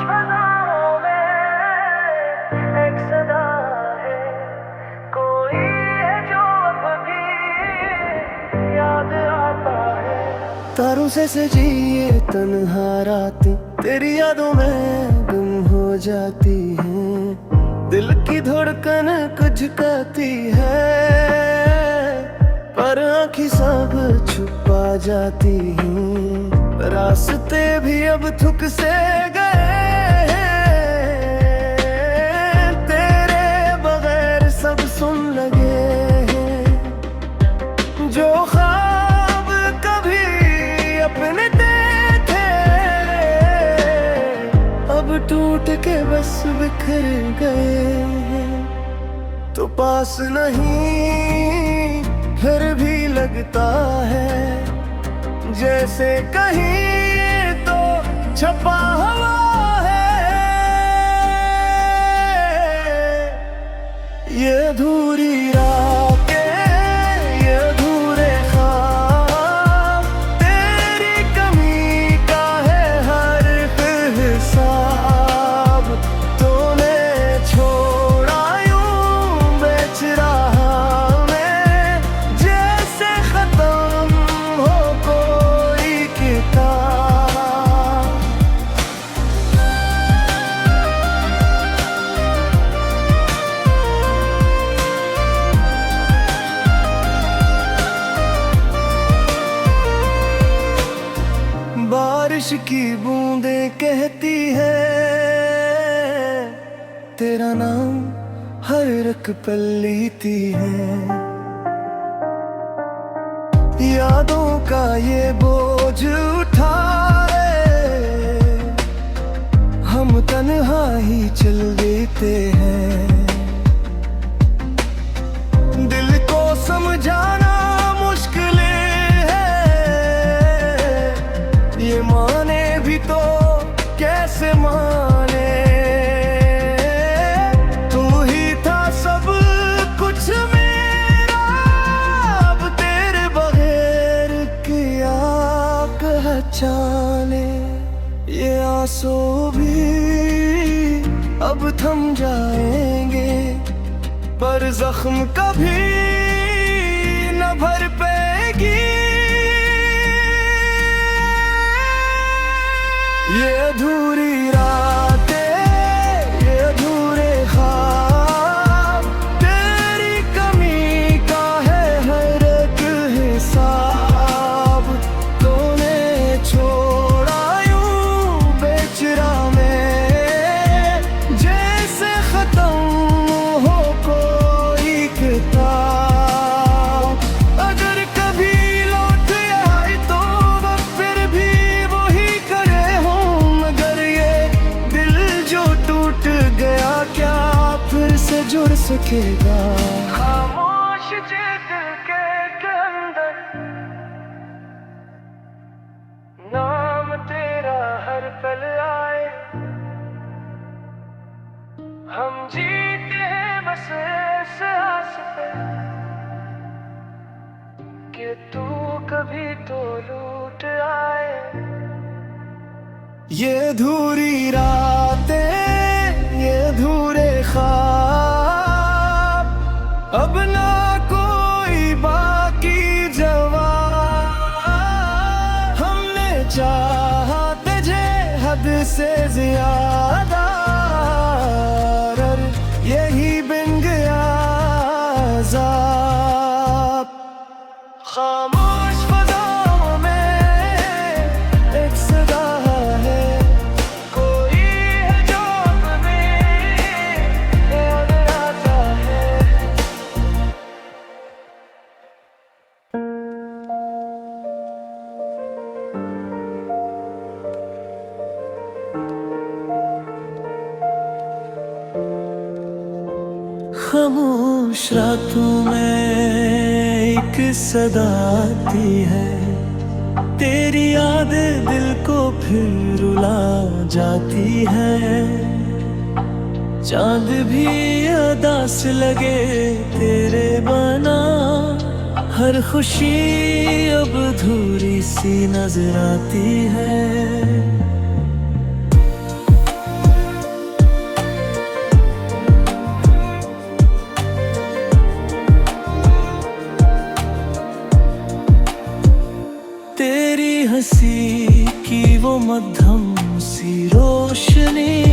फजाओं में एक सदा है, कोई है जो अब भी याद आता है। तारों से सजी ये तन्हा रातें तेरी यादों में गुम हो जाती हैं। दिल की धड़कन कुछ कहती है, पर आँखें सब छुपा जाती हैं। रास्ते भी अब थक से गए हैं, तेरे बगैर सब सुन लगे हैं। जो ख्वाब कभी अपने थे, अब टूट के बस बिखर गए हैं। तो पास नहीं फिर भी लगता है, जैसे कहीं तो छपा हुआ है। ये अधूरी रातें, ये अधूरे ख्वाब, तेरी कमी का है हर हिसाब। तूने छोड़ा यूं बेच रहा मैं, जैसे खत्म हो कोई किताब। बारिश की बूंदें कहती है, तेरा नाम हर एक पल लेती है। यादों का ये बोझ उठाए, हम तन्हा ही चल देते हैं। दिल को समझाना मुश्किल है, ये माने भी तो कैसे माने। तू ही था सब कुछ मेरा, अब तेरे बगैर क्या पहचाने। ये आंसू भी अब थम जाएंगे, पर जख्म कभी न भर पाएगी। ये अधूरी रातें, ये अधूरे ख्वाब, तेरी कमी का है हर एक हिसाब। तूने छोड़ा यूं बेच रहा मैं, जैसे खत्म हो कोई किताब। अगर कभी लौट आए तो वक्त फिर भी वही करे हूँ, मगर ये दिल जो टूट गया क्या फिर से जुड़ सकेगा। खामोश जे दिल के अंदर नाम तेरा हर पल आए। हम जीते हैं बस इस आस पे कि तू कभी तो लूट आए। ये अधूरी रातें, ये अधूरे ख्वाब, अब ना कोई बाकी जवाब। हमने चाहा तुझे हद से ज्यादा, और यही बिन गया अज़ाब। खामोश फजाओं में एक सदा है, कोई है जो हमें याद आता है। खामोश रातों में एक सदा आती है, तेरी याद दिल को फिर रुला जाती है। चांद भी अदास लगे तेरे बना, हर खुशी अब अधूरी सी नजर आती है। सी की वो मध्यम सी रोशनी